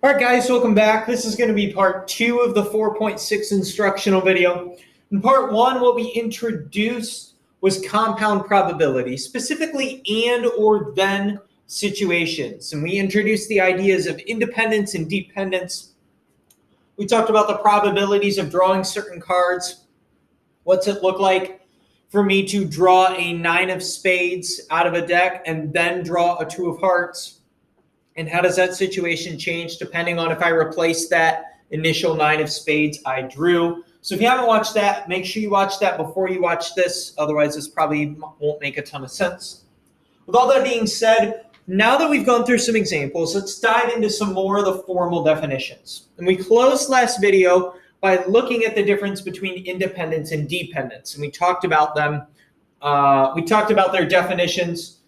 All right, guys, welcome back. This is going to be part 2 of the 4.6 instructional video. In part 1, what we introduced was compound probability, specifically and or then situations. And we introduced the ideas of independence and dependence. We talked about the probabilities of drawing certain cards. What's it look like for me to draw a 9 of spades out of a deck and then draw a 2 of hearts? And how does that situation change depending on if I replace that initial 9 of spades I drew? So if you haven't watched that, make sure you watch that before you watch this. Otherwise, this probably won't make a ton of sense. With all that being said, now that we've gone through some examples, let's dive into some more of the formal definitions. And we closed last video by looking at the difference between independence and dependence. And we talked about them. We talked about their definitions.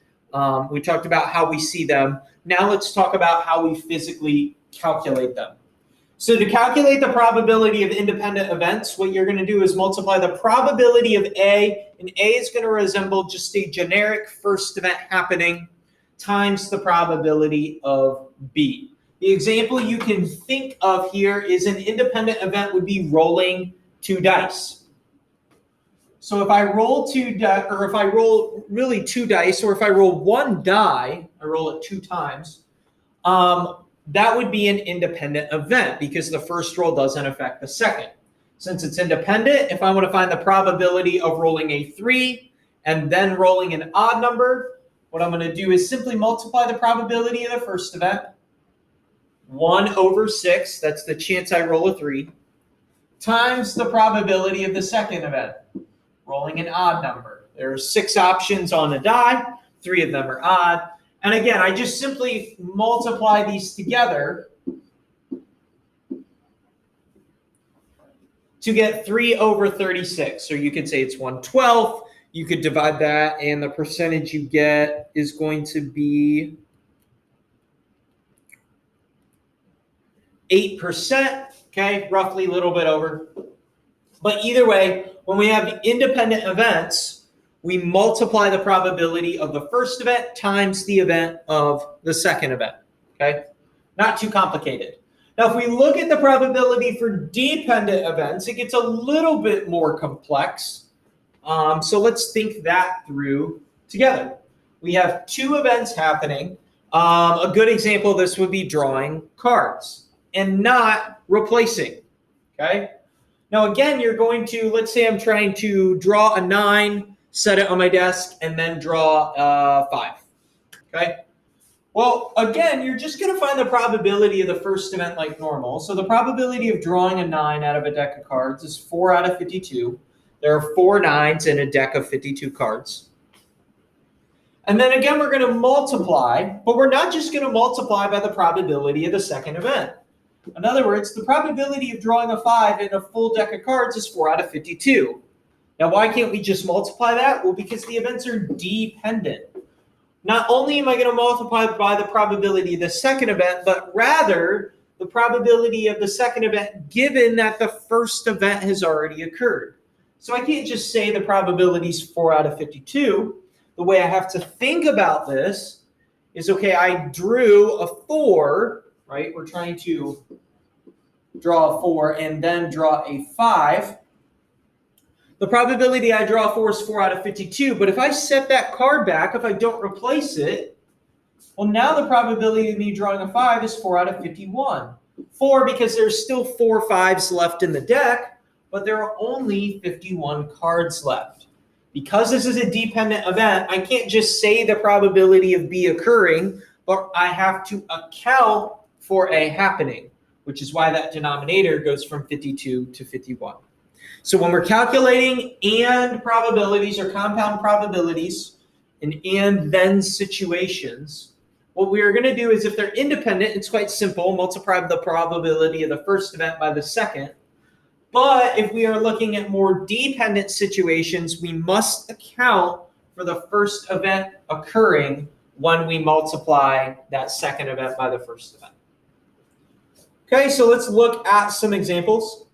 We talked about how we see them. Now let's talk about how we physically calculate them. So to calculate the probability of independent events, what you're going to do is multiply the probability of A, and A is going to resemble just a generic first event happening, times the probability of B. The example you can think of here is an independent event would be rolling 2 dice. So if I roll 2 dice, or if I roll really 2 dice, or if I roll 1 die, I roll it 2 times, that would be an independent event because the first roll doesn't affect the second. Since it's independent, if I want to find the probability of rolling a 3 and then rolling an odd number, what I'm going to do is simply multiply the probability of the first event, 1 over 6, that's the chance I roll a 3, times the probability of the second event, rolling an odd number. There are 6 options on a die, 3 of them are odd. And again, I just simply multiply these together to get 3 over 36. So you could say it's 1/12. You could divide that, and the percentage you get is going to be 8%, okay, roughly a little bit over. But either way, when we have independent events, we multiply the probability of the first event times the event of the second event, okay? Not too complicated. Now, if we look at the probability for dependent events, it gets a little bit more complex. So let's think that through together. We have 2 events happening. A good example of this would be drawing cards and not replacing, okay? Now, again, you're going to, let's say I'm trying to draw a 9, set it on my desk, and then draw a 5, okay? Well, again, you're just going to find the probability of the first event like normal. So the probability of drawing a 9 out of a deck of cards is 4 out of 52. There are 4 9s in a deck of 52 cards. And then again, we're going to multiply, but we're not just going to multiply by the probability of the second event. In other words, the probability of drawing a 5 in a full deck of cards is 4 out of 52. Now, why can't we just multiply that? Well, because the events are dependent. Not only am I going to multiply by the probability of the second event, but rather the probability of the second event given that the first event has already occurred. So I can't just say the probability is 4 out of 52. The way I have to think about this is, okay, I drew a 4, right? We're trying to draw a 4 and then draw a 5. The probability I draw a 4 is 4 out of 52, but if I set that card back, if I don't replace it, well, now the probability of me drawing a 5 is 4 out of 51. 4 because there's still 4 5s left in the deck, but there are only 51 cards left. Because this is a dependent event, I can't just say the probability of B occurring, but I have to account for A happening, which is why that denominator goes from 52 to 51. So when we're calculating and probabilities or compound probabilities in and then situations, what we are going to do is if they're independent, it's quite simple, multiply the probability of the first event by the second. But if we are looking at more dependent situations, we must account for the first event occurring when we multiply that second event by the first event. Okay, so let's look at some examples.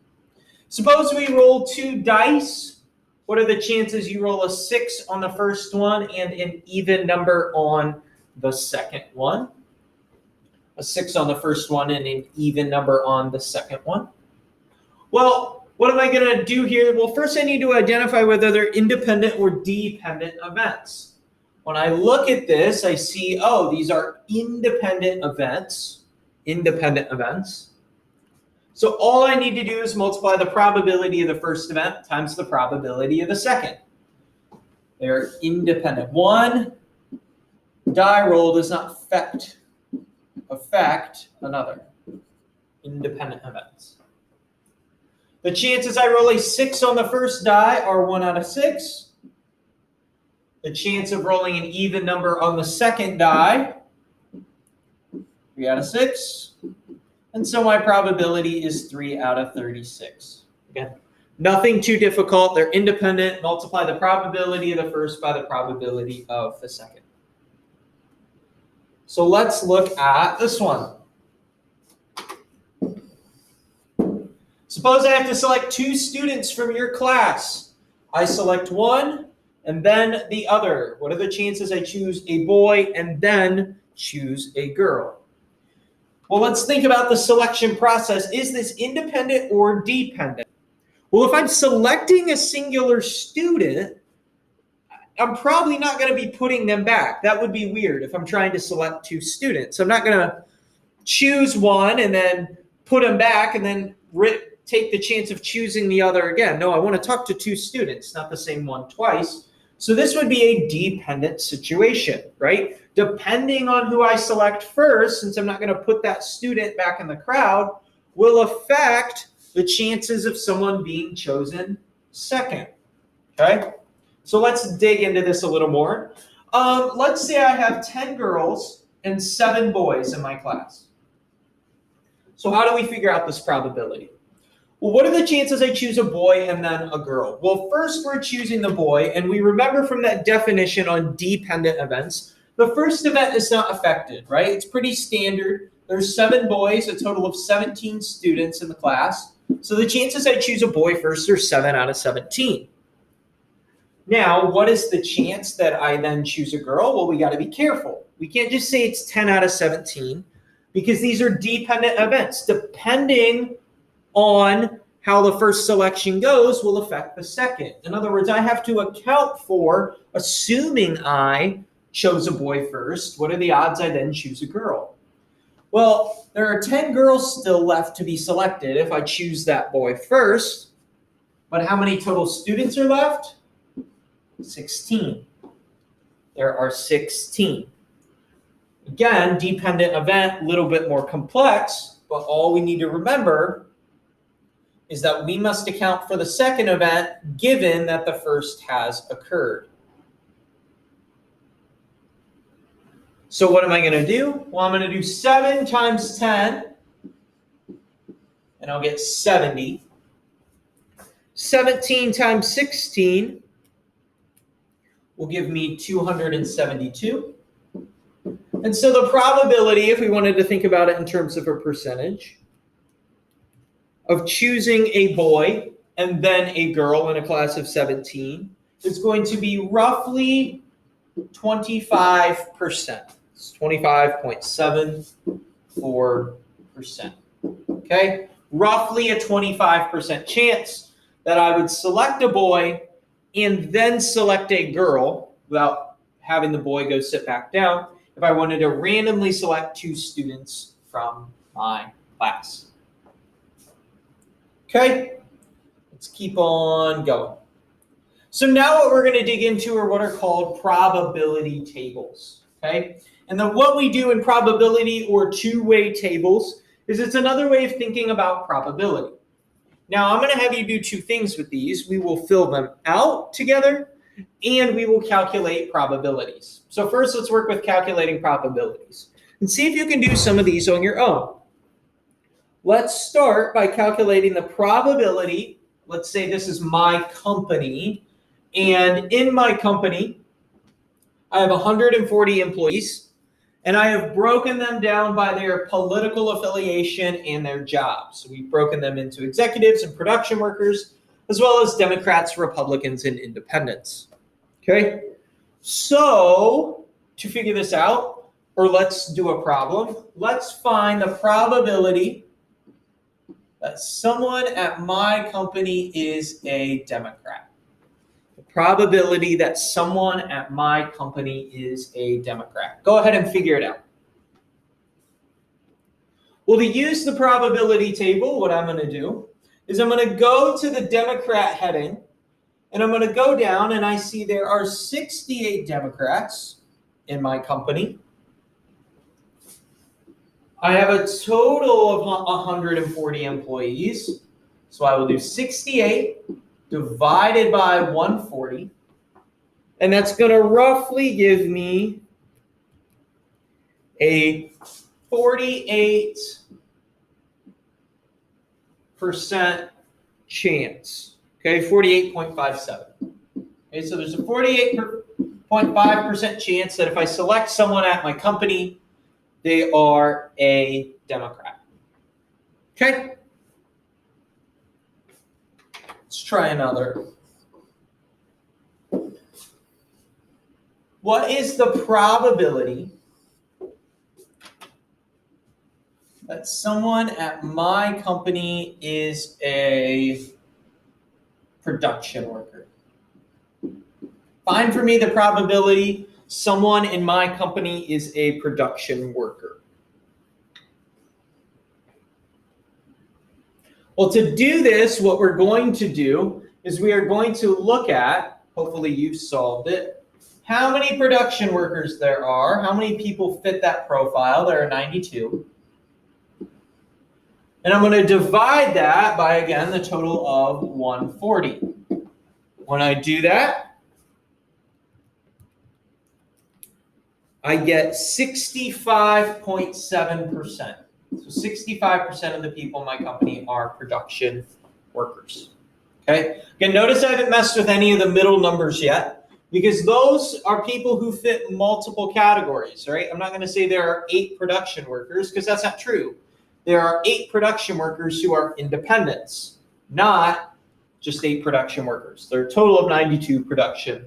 Suppose we roll 2 dice. What are the chances you roll a 6 on the first one and an even number on the second one? a 6 on the first one and an even number on the second one? Well, what am I going to do here? Well, first I need to identify whether they're independent or dependent events. When I look at this, I see, oh, these are independent events. Independent events. So all I need to do is multiply the probability of the first event times the probability of the second. They're independent. One die roll does not affect another. Independent events. The chances I roll a 6 on the first die are 1 out of 6. The chance of rolling an even number on the second die, 3 out of 6. And so my probability is 3 out of 36. Again, nothing too difficult. They're independent. Multiply the probability of the first by the probability of the second. So let's look at this one. Suppose I have to select 2 students from your class. I select one and then the other. What are the chances I choose a boy and then choose a girl? Well, let's think about the selection process. Is this independent or dependent? Well, if I'm selecting a singular student, I'm probably not going to be putting them back. That would be weird if I'm trying to select 2 students. I'm not going to choose one and then put them back and then take the chance of choosing the other again. No, I want to talk to 2 students, not the same one twice. So this would be a dependent situation, right? Depending on who I select first, since I'm not going to put that student back in the crowd, will affect the chances of someone being chosen second, okay? So let's dig into this a little more. Let's say I have 10 girls and 7 boys in my class. So how do we figure out this probability? Well, what are the chances I choose a boy and then a girl? Well, first we're choosing the boy, and we remember from that definition on dependent events, the first event is not affected, right? It's pretty standard. There's 7 boys, a total of 17 students in the class. So the chances I choose a boy first are 7 out of 17. Now, what is the chance that I then choose a girl? Well, we got to be careful. We can't just say it's 10 out of 17 because these are dependent events. Depending on how the first selection goes will affect the second. In other words, I have to account for assuming I chose a boy first. What are the odds I then choose a girl? Well, there are 10 girls still left to be selected if I choose that boy first. But how many total students are left? 16. There are 16. Again, dependent event, a little bit more complex, but all we need to remember is that we must account for the second event given that the first has occurred. So what am I going to do? Well, I'm going to do 7 times 10, and I'll get 70. 17 times 16 will give me 272. And so the probability, if we wanted to think about it in terms of a percentage, of choosing a boy and then a girl in a class of 17 is going to be roughly 25%. It's 25.74%. Okay? Roughly a 25% chance that I would select a boy and then select a girl without having the boy go sit back down if I wanted to randomly select 2 students from my class. Okay, let's keep on going. So now what we're going to dig into are what are called probability tables. Okay, and then what we do in probability or two-way tables is it's another way of thinking about probability. Now I'm going to have you do 2 things with these. We will fill them out together and we will calculate probabilities. So first let's work with calculating probabilities and see if you can do some of these on your own. Let's start by calculating the probability. Let's say this is my company, and in my company, I have 140 employees, and I have broken them down by their political affiliation and their jobs. So we've broken them into executives and production workers, as well as Democrats, Republicans, and independents. Okay, so to figure this out, or let's do a problem. Let's find the probability that someone at my company is a Democrat. The probability that someone at my company is a Democrat. Go ahead and figure it out. Well, to use the probability table, what I'm going to do is I'm going to go to the Democrat heading, and I'm going to go down, and I see there are 68 Democrats in my company. I have a total of 140 employees, so I will do 68 divided by 140, and that's going to roughly give me a 48% chance. Okay, 48.57. Okay, so there's a 48.5% chance that if I select someone at my company, they are a Democrat. Okay? Let's try another. What is the probability that someone at my company is a production worker? Find for me the probability someone in my company is a production worker. Well, to do this, what we're going to do is we are going to look at, hopefully you solved it, how many production workers there are, how many people fit that profile. There are 92. And I'm going to divide that by, again, the total of 140. When I do that, I get 65.7%. So 65% of the people in my company are production workers. Okay. Again, notice I haven't messed with any of the middle numbers yet, because those are people who fit multiple categories, right? I'm not going to say there are 8 production workers, because that's not true. There are 8 production workers who are independents, not just 8 production workers. There are a total of 92 production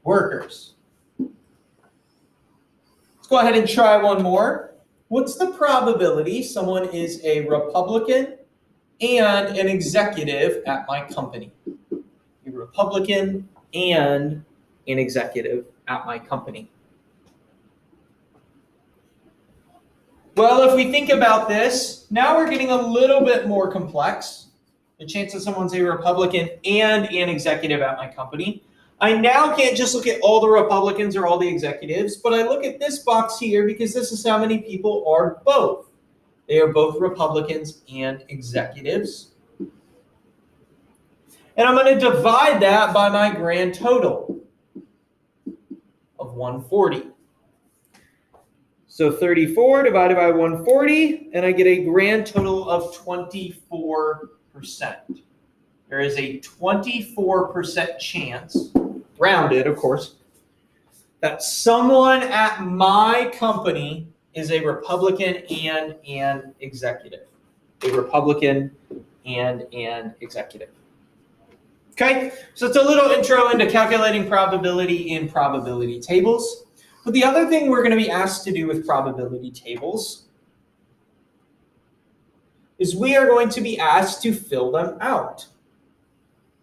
workers. Let's go ahead and try one more. What's the probability someone is a Republican and an executive at my company? A Republican and an executive at my company. Well, if we think about this, now we're getting a little bit more complex. The chance that someone's a Republican and an executive at my company. I now can't just look at all the Republicans or all the executives, but I look at this box here because this is how many people are both. They are both Republicans and executives. And I'm going to divide that by my grand total of 140. So 34 divided by 140, and I get a grand total of 24%. There is a 24% chance, rounded of course, that someone at my company is a Republican and an executive. A Republican and an executive. Okay, so it's a little intro into calculating probability in probability tables. But the other thing we're going to be asked to do with probability tables is we are going to be asked to fill them out.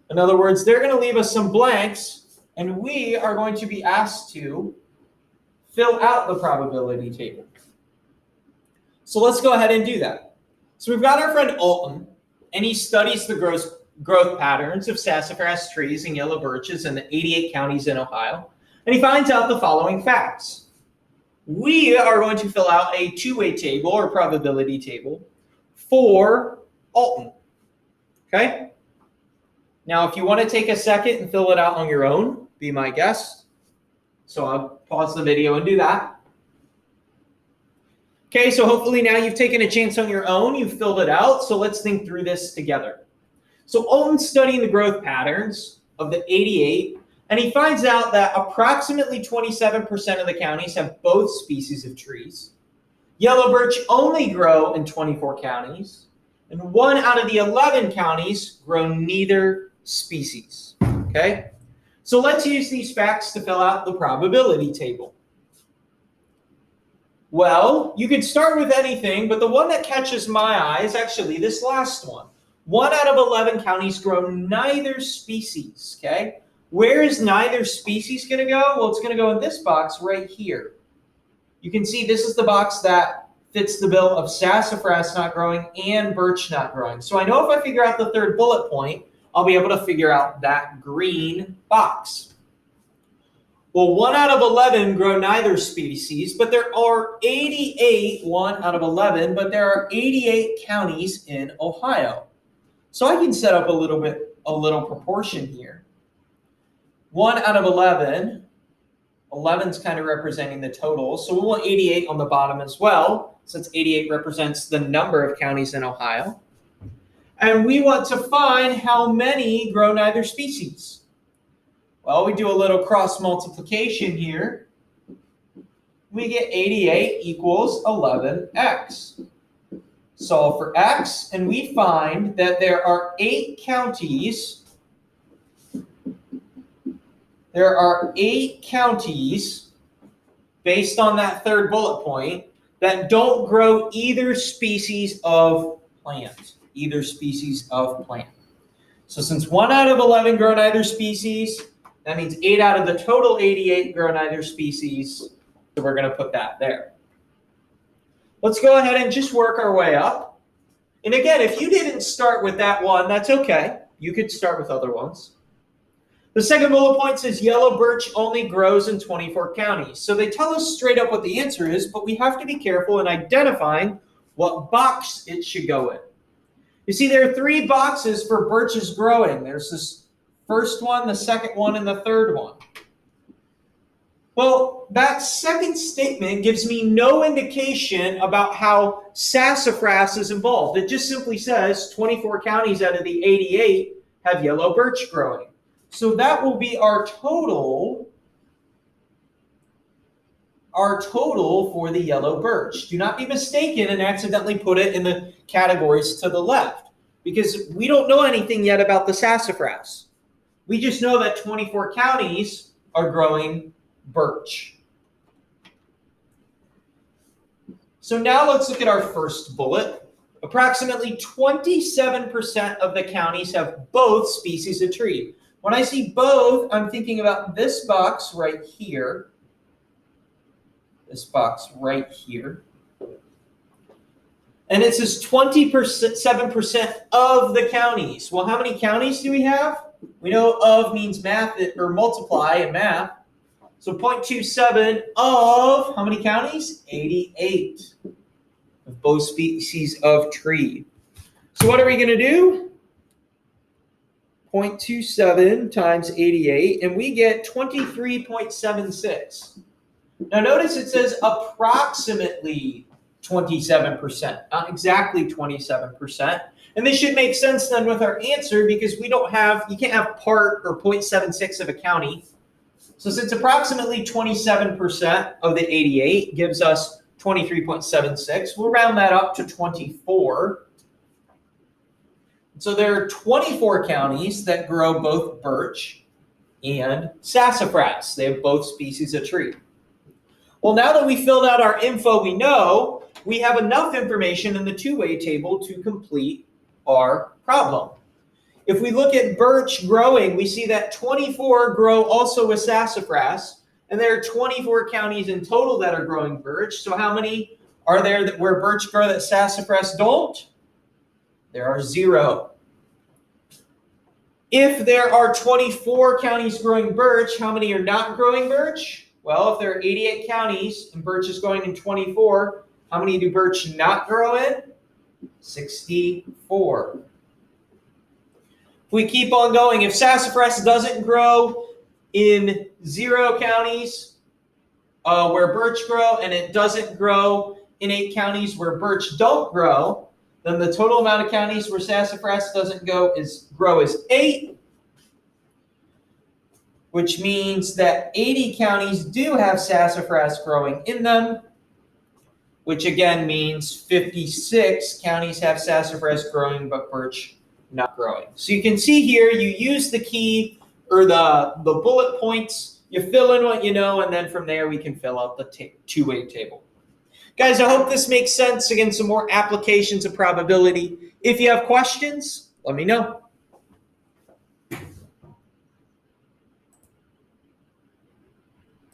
In other words, they're going to leave us some blanks, and we are going to be asked to fill out the probability table. So let's go ahead and do that. So we've got our friend Alton, and he studies the growth patterns of sassafras trees and yellow birches in the 88 counties in Ohio. And he finds out the following facts. We are going to fill out a two-way table or probability table for Alton. Okay? Now, if you want to take a second and fill it out on your own, be my guest. So I'll pause the video and do that. Okay, so hopefully now you've taken a chance on your own. You've filled it out. So let's think through this together. So Alton's studying the growth patterns of the 88. And he finds out that approximately 27% of the counties have both species of trees. Yellow birch only grow in 24 counties. And 1 out of the 11 counties grow neither species. Okay? So let's use these facts to fill out the probability table. Well, you could start with anything, but the one that catches my eye is actually this last one. 1 out of 11 counties grow neither species, okay? Where is neither species going to go? Well, it's going to go in this box right here. You can see this is the box that fits the bill of sassafras not growing and birch not growing. So I know if I figure out the third bullet point, I'll be able to figure out that green box. Well, 1 out of 11 grow neither species, but there are 88, 1 out of 11, but there are 88 counties in Ohio. So I can set up a little proportion here. 1 out of 11, 11 is kind of representing the total. So we want 88 on the bottom as well, since 88 represents the number of counties in Ohio. And we want to find how many grow neither species. Well, we do a little cross multiplication here. We get 88 equals 11x. Solve for x, and we find that there are 8 counties. There are 8 counties, based on that third bullet point, that don't grow either species of plant. Either species of plant. So since 1 out of 11 grow neither species, that means 8 out of the total 88 grow neither species. So we're going to put that there. Let's go ahead and just work our way up. And again, if you didn't start with that one, that's okay. You could start with other ones. The second bullet point says yellow birch only grows in 24 counties. So they tell us straight up what the answer is, but we have to be careful in identifying what box it should go in. You see, there are 3 boxes for birches growing. There's this first one, the second one, and the third one. Well, that second statement gives me no indication about how sassafras is involved. It just simply says 24 counties out of the 88 have yellow birch growing. So that will be our total for the yellow birch. Do not be mistaken and accidentally put it in the categories to the left, because we don't know anything yet about the sassafras. We just know that 24 counties are growing birch. So now let's look at our first bullet. Approximately 27% of the counties have both species of tree. When I see both, I'm thinking about this box right here. This box right here. And it says 27% of the counties. Well, how many counties do we have? We know of means math or multiply in math. So 0.27 of how many counties? 88 of both species of tree. So what are we going to do? 0.27 times 88, and we get 23.76. Now notice it says approximately 27%, not exactly 27%. And this should make sense then with our answer, because you can't have part or 0.76 of a county. So since approximately 27% of the 88 gives us 23.76, we'll round that up to 24. So there are 24 counties that grow both birch and sassafras. They have both species of tree. Well, now that we filled out our info, we have enough information in the two-way table to complete our problem. If we look at birch growing, we see that 24 grow also with sassafras, and there are 24 counties in total that are growing birch. So how many are there where birch grow that sassafras don't? There are 0. If there are 24 counties growing birch, how many are not growing birch? Well, if there are 88 counties and birch is growing in 24, how many do birch not grow in? 64. If we keep on going, if sassafras doesn't grow in 0 counties where birch grow, and it doesn't grow in 8 counties where birch don't grow, then the total amount of counties where sassafras doesn't grow is 8, which means that 80 counties do have sassafras growing in them, which again means 56 counties have sassafras growing but birch not growing. So you can see here, you use the key or the bullet points, you fill in what you know, and then from there we can fill out the two-way table. Guys, I hope this makes sense. Again, some more applications of probability. If you have questions, let me know.